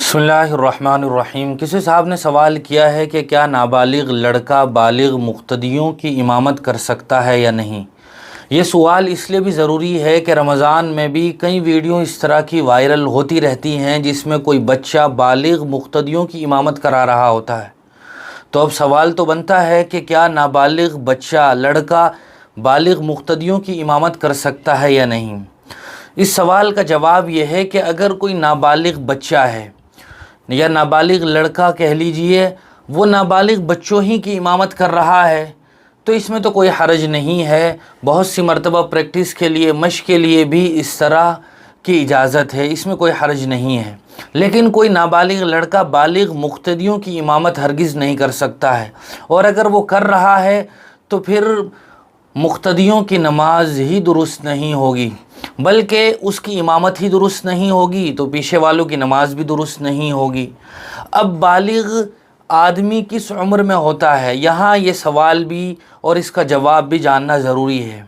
بسم اللہ الرحمن الرحیم۔ کسی صاحب نے سوال کیا ہے کہ کیا نابالغ لڑکا بالغ مقتدیوں کی امامت کر سکتا ہے یا نہیں۔ یہ سوال اس لیے بھی ضروری ہے کہ رمضان میں بھی کئی ویڈیو اس طرح کی وائرل ہوتی رہتی ہیں جس میں کوئی بچہ بالغ مقتدیوں کی امامت کرا رہا ہوتا ہے۔ تو اب سوال تو بنتا ہے کہ کیا نابالغ بچہ لڑکا بالغ مقتدیوں کی امامت کر سکتا ہے یا نہیں۔ اس سوال کا جواب یہ ہے کہ اگر کوئی نابالغ بچہ ہے یا نابالغ لڑکا کہہ لیجئے، وہ نابالغ بچوں ہی کی امامت کر رہا ہے تو اس میں تو کوئی حرج نہیں ہے۔ بہت سی مرتبہ پریکٹس کے لیے، مشق کے لیے بھی اس طرح کی اجازت ہے، اس میں کوئی حرج نہیں ہے۔ لیکن کوئی نابالغ لڑکا بالغ مقتدیوں کی امامت ہرگز نہیں کر سکتا ہے، اور اگر وہ کر رہا ہے تو پھر مقتدیوں کی نماز ہی درست نہیں ہوگی، بلکہ اس کی امامت ہی درست نہیں ہوگی تو پیچھے والوں کی نماز بھی درست نہیں ہوگی۔ اب بالغ آدمی کس عمر میں ہوتا ہے، یہاں یہ سوال بھی اور اس کا جواب بھی جاننا ضروری ہے۔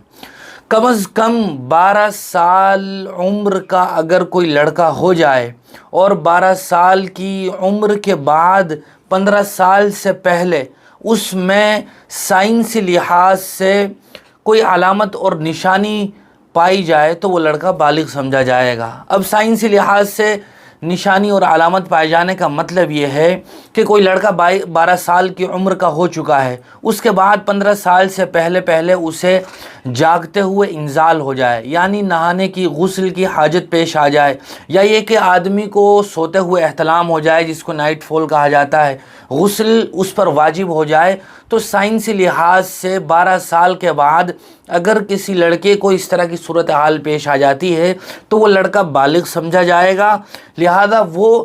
کم از کم 12 سال عمر کا اگر کوئی لڑکا ہو جائے، اور 12 سال کی عمر کے بعد 15 سال سے پہلے اس میں سائنسی لحاظ سے کوئی علامت اور نشانی پائی جائے تو وہ لڑکا بالغ سمجھا جائے گا۔ اب سائنسی لحاظ سے نشانی اور علامت پائے جانے کا مطلب یہ ہے کہ کوئی لڑکا 12 سال کی عمر کا ہو چکا ہے، اس کے بعد 15 سال سے پہلے اسے جاگتے ہوئے انزال ہو جائے، یعنی نہانے کی، غسل کی حاجت پیش آ جائے، یا یہ کہ آدمی کو سوتے ہوئے احتلام ہو جائے جس کو نائٹ فال کہا جاتا ہے، غسل اس پر واجب ہو جائے، تو سائنسی لحاظ سے 12 سال کے بعد اگر کسی لڑکے کو اس طرح کی صورتحال پیش آ جاتی ہے تو وہ لڑکا بالغ سمجھا جائے گا، لہذا وہ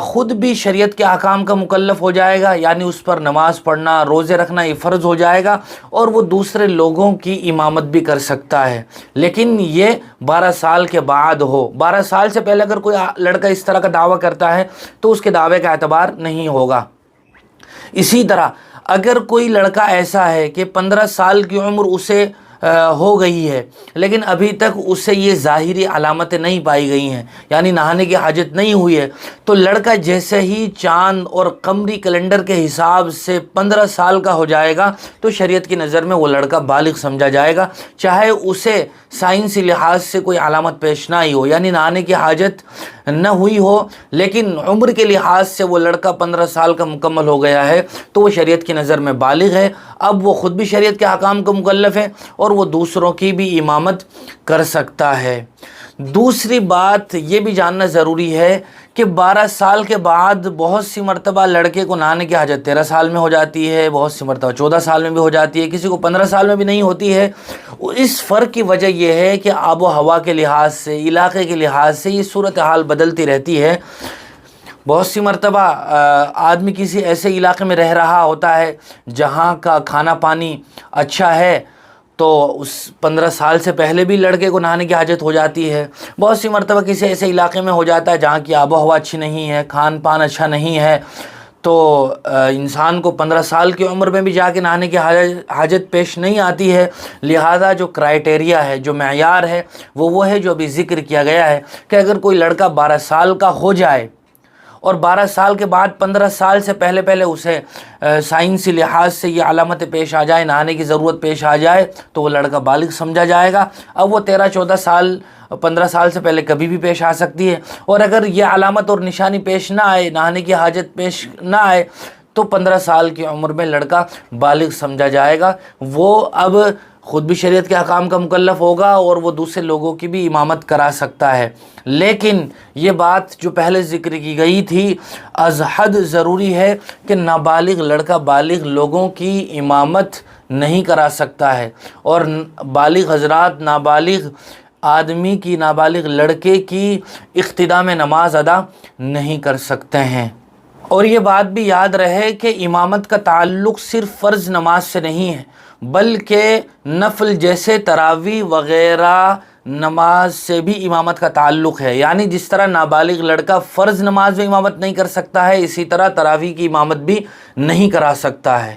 خود بھی شریعت کے احکام کا مکلف ہو جائے گا، یعنی اس پر نماز پڑھنا، روزے رکھنا یہ فرض ہو جائے گا، اور وہ دوسرے لوگوں کی امامت بھی کر سکتا ہے، لیکن یہ 12 سال کے بعد ہو۔ 12 سال سے پہلے اگر کوئی لڑکا اس طرح کا دعویٰ کرتا ہے تو اس کے دعوے کا اعتبار نہیں ہوگا۔ اسی طرح اگر کوئی لڑکا ایسا ہے کہ 15 سال کی عمر اسے ہو گئی ہے لیکن ابھی تک اسے یہ ظاہری علامتیں نہیں پائی گئی ہیں، یعنی نہانے کی حاجت نہیں ہوئی ہے، تو لڑکا جیسے ہی چاند اور قمری کیلنڈر کے حساب سے 15 سال کا ہو جائے گا تو شریعت کی نظر میں وہ لڑکا بالغ سمجھا جائے گا، چاہے اسے سائنسی لحاظ سے کوئی علامت پیش نہ آئی ہو، یعنی نہانے کی حاجت نہ ہوئی ہو، لیکن عمر کے لحاظ سے وہ لڑکا 15 سال کا مکمل ہو گیا ہے تو وہ شریعت کی نظر میں بالغ ہے۔ اب وہ خود بھی شریعت کے احکام کا مکلف ہے اور وہ دوسروں کی بھی امامت کر سکتا ہے۔ دوسری بات یہ بھی جاننا ضروری ہے کہ 12 سال کے بعد بہت سی مرتبہ لڑکے کو نہانے کی حاجت 13 سال میں ہو جاتی ہے، بہت سی مرتبہ 14 سال میں بھی ہو جاتی ہے، کسی کو 15 سال میں بھی نہیں ہوتی ہے۔ اس فرق کی وجہ یہ ہے کہ آب و ہوا کے لحاظ سے، علاقے کے لحاظ سے یہ صورتحال بدلتی رہتی ہے۔ بہت سی مرتبہ آدمی کسی ایسے علاقے میں رہ رہا ہوتا ہے جہاں کا کھانا پانی اچھا ہے تو اس 15 سال سے پہلے بھی لڑکے کو نہانے کی حاجت ہو جاتی ہے۔ بہت سی مرتبہ کسی ایسے علاقے میں ہو جاتا ہے جہاں کی آب و ہوا اچھی نہیں ہے، کھان پان اچھا نہیں ہے، تو انسان کو 15 سال کی عمر میں بھی جا کے نہانے کی حاجت پیش نہیں آتی ہے، لہذا جو کرائیٹیریا ہے، جو معیار ہے وہ ہے جو ابھی ذکر کیا گیا ہے کہ اگر کوئی لڑکا 12 سال کا ہو جائے اور 12 سال کے بعد 15 سال سے پہلے اسے سائنسی لحاظ سے یہ علامتیں پیش آ جائے، نہانے کی ضرورت پیش آ جائے تو وہ لڑکا بالغ سمجھا جائے گا۔ اب وہ 13-14 سال 15 سال سے پہلے کبھی بھی پیش آ سکتی ہے، اور اگر یہ علامت اور نشانی پیش نہ آئے، نہانے کی حاجت پیش نہ آئے تو 15 سال کی عمر میں لڑکا بالغ سمجھا جائے گا۔ وہ اب خود بھی شریعت کے احکام کا مکلف ہوگا اور وہ دوسرے لوگوں کی بھی امامت کرا سکتا ہے۔ لیکن یہ بات جو پہلے ذکر کی گئی تھی، از حد ضروری ہے کہ نابالغ لڑکا بالغ لوگوں کی امامت نہیں کرا سکتا ہے، اور بالغ حضرات نابالغ آدمی کی، نابالغ لڑکے کی اقتداء میں نماز ادا نہیں کر سکتے ہیں۔ اور یہ بات بھی یاد رہے کہ امامت کا تعلق صرف فرض نماز سے نہیں ہے، بلکہ نفل جیسے تراویح وغیرہ نماز سے بھی امامت کا تعلق ہے، یعنی جس طرح نابالغ لڑکا فرض نماز میں امامت نہیں کر سکتا ہے، اسی طرح تراویح کی امامت بھی نہیں کرا سکتا ہے۔